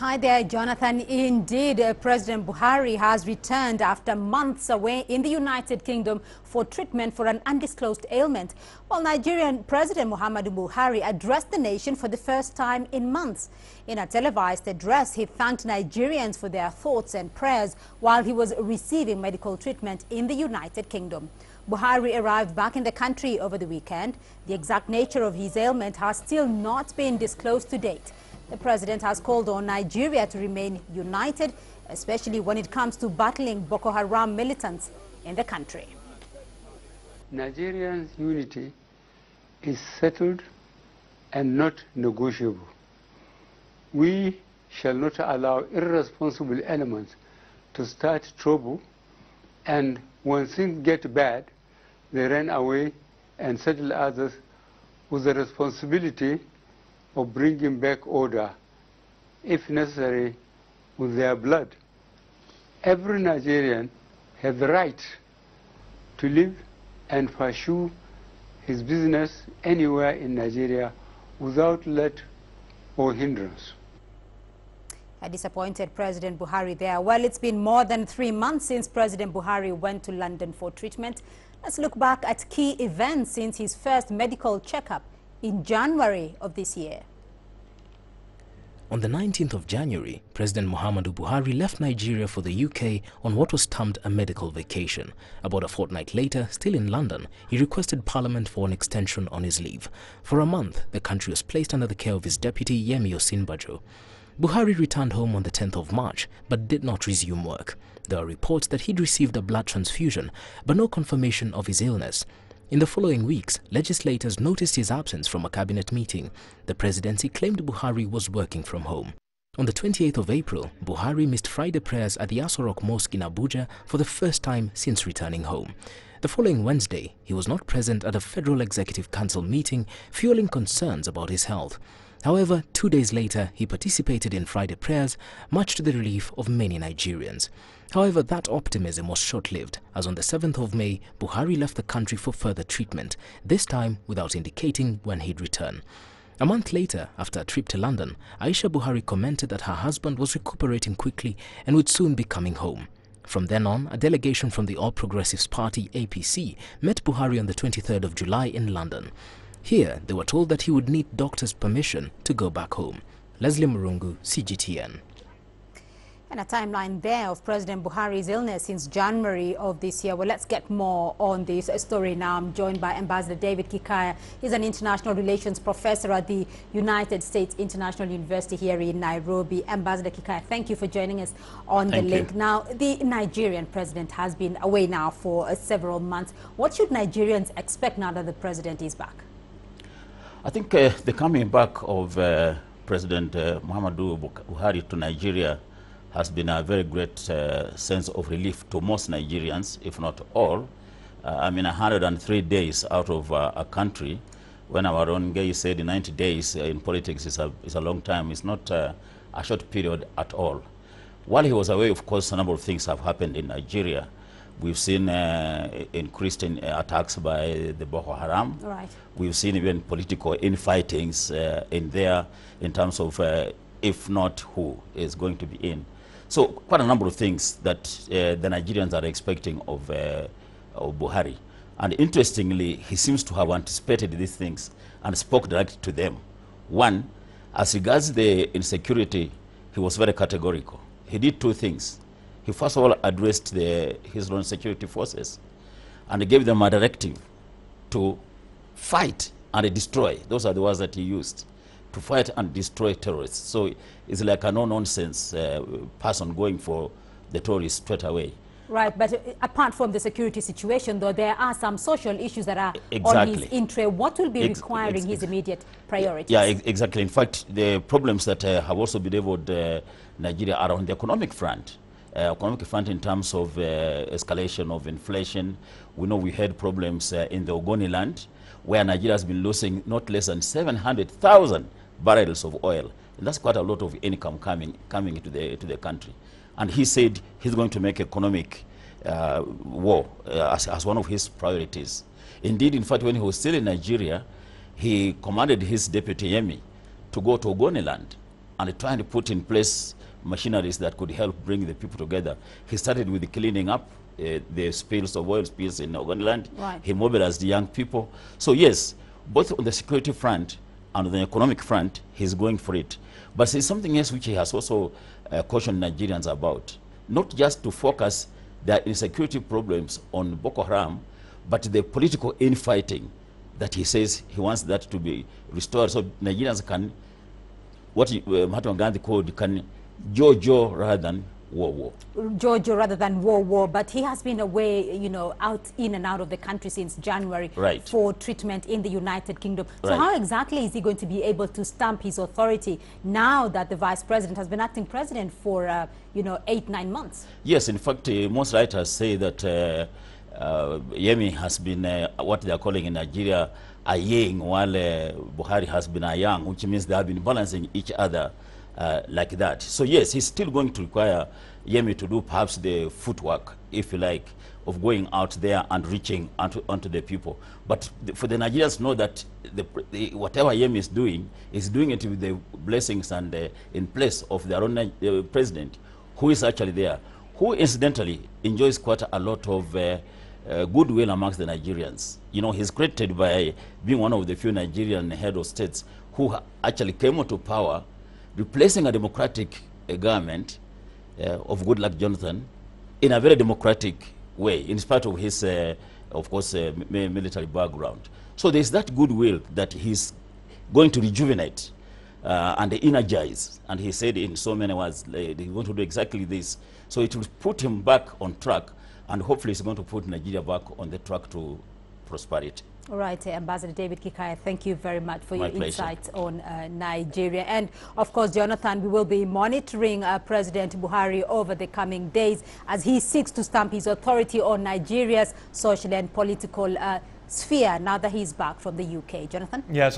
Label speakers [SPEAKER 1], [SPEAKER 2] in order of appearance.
[SPEAKER 1] Hi there, Jonathan. Indeed, President Buhari has returned after months away in the United Kingdom for treatment for an undisclosed ailment. While Nigerian President Muhammadu Buhari addressed the nation for the first time in months. In a televised address, he thanked Nigerians for their thoughts and prayers while he was receiving medical treatment in the United Kingdom. Buhari arrived back in the country over the weekend. The exact nature of his ailment has still not been disclosed to date. The president has called on Nigeria to remain united, especially when it comes to battling Boko Haram militants in the country.
[SPEAKER 2] Nigerians' unity is settled and not negotiable. We shall not allow irresponsible elements to start trouble, and when things get bad, they run away and settle others with the responsibility of bringing back order, if necessary, with their blood. Every Nigerian has the right to live and pursue his business anywhere in Nigeria without let or hindrance.
[SPEAKER 1] A disappointed President Buhari there. Well, it's been more than 3 months since President Buhari went to London for treatment. Let's look back at key events since his first medical checkup in January of this year.
[SPEAKER 3] On the 19th of January, President Muhammadu Buhari left Nigeria for the UK on what was termed a medical vacation. About a fortnight later, still in London, he requested Parliament for an extension on his leave. For a month, the country was placed under the care of his deputy, Yemi Osinbajo. Buhari returned home on the 10th of March, but did not resume work. There are reports that he'd received a blood transfusion, but no confirmation of his illness. In the following weeks, legislators noticed his absence from a cabinet meeting. The presidency claimed Buhari was working from home. On the 28th of April, Buhari missed Friday prayers at the Aso Rock Mosque in Abuja for the first time since returning home. The following Wednesday, he was not present at a Federal Executive Council meeting, fueling concerns about his health. However, 2 days later, he participated in Friday prayers, much to the relief of many Nigerians. However, that optimism was short-lived, as on the 7th of May, Buhari left the country for further treatment, this time without indicating when he'd return. A month later, after a trip to London, Aisha Buhari commented that her husband was recuperating quickly and would soon be coming home. From then on, a delegation from the All Progressives Party, APC, met Buhari on the 23rd of July in London. Here, they were told that he would need doctors' permission to go back home. Leslie Murungu, CGTN.
[SPEAKER 1] And a timeline there of President Buhari's illness since January of this year. Well, let's get more on this story now. I'm joined by Ambassador David Kikaya. He's an international relations professor at the United States International University here in Nairobi. Ambassador Kikaya, thank you for joining us on the link. Now, the Nigerian president has been away now for several months. What should Nigerians expect now that the president is back?
[SPEAKER 4] I think the coming back of President Muhammadu Buhari to Nigeria has been a very great sense of relief to most Nigerians, if not all. I mean, 103 days out of a country, when our own guy said 90 days in politics is a long time. It's not a short period at all. While he was away, of course, a number of things have happened in Nigeria. We've seen increased attacks by the Boko Haram.
[SPEAKER 1] Right.
[SPEAKER 4] We've seen even political infightings in there in terms of if not who is going to be in. So quite a number of things that the Nigerians are expecting of Buhari. And interestingly, he seems to have anticipated these things and spoke directly to them. One, as regards the insecurity, he was very categorical. He did two things. He first of all addressed his own security forces and gave them a directive to fight and destroy. Those are the words that he used. To fight and destroy terrorists. So it's like a no-nonsense person going for the terrorists straight away.
[SPEAKER 1] Right, but apart from the security situation, though, there are some social issues that are on his interest. What will be requiring his immediate priorities?
[SPEAKER 4] Yeah, exactly. In fact, the problems that have also bedeviled Nigeria are on the economic front. Economic front in terms of escalation of inflation. We know we had problems in the Ogoni land, where Nigeria has been losing not less than 700,000 barrels of oil. And that's quite a lot of income coming into the country. And he said he's going to make economic war as one of his priorities. Indeed, in fact, when he was still in Nigeria, he commanded his deputy Yemi to go to Ogoniland and trying to put in place machineries that could help bring the people together. He started with cleaning up the spills of oil spills in Ogoniland.
[SPEAKER 1] Right.
[SPEAKER 4] He mobilized the young people. So yes, both on the security front and on the economic front, he's going for it. But there's something else which he has also cautioned Nigerians about. Not just to focus their insecurity problems on Boko Haram, but the political infighting that he says he wants that to be restored. So Nigerians can, what Mahatma Gandhi called, can Jojo rather than war.
[SPEAKER 1] Jojo rather than war. But he has been away, you know, in and out of the country since January.
[SPEAKER 4] Right.
[SPEAKER 1] For treatment in the United Kingdom. So
[SPEAKER 4] Right.
[SPEAKER 1] how exactly is he going to be able to stamp his authority now that the vice president has been acting president for, you know, 8-9 months?
[SPEAKER 4] Yes, in fact, most writers say that Yemi has been what they are calling in Nigeria a yang, while Buhari has been a yang, which means they have been balancing each other like that. So yes, he's still going to require Yemi to do perhaps the footwork, if you like, of going out there and reaching onto the people. But for the Nigerians to know that whatever Yemi is doing it with the blessings and in place of their own president, who is actually there, who incidentally enjoys quite a lot of goodwill amongst the Nigerians. You know, he's credited by being one of the few Nigerian head of states who actually came into power replacing a democratic government of Goodluck Jonathan in a very democratic way, in spite of his, of course, military background. So there's that goodwill that he's going to rejuvenate and energize. And he said in so many words, he's going to do exactly this. So it will put him back on track, and hopefully it's going to put Nigeria back on the track to prosperity.
[SPEAKER 1] All right, Ambassador David Kikaya, thank you very much for
[SPEAKER 4] My
[SPEAKER 1] your
[SPEAKER 4] pleasure.
[SPEAKER 1] insights on Nigeria. And of course, Jonathan, we will be monitoring President Buhari over the coming days as he seeks to stamp his authority on Nigeria's social and political sphere now that he's back from the UK. Jonathan?
[SPEAKER 5] Yes.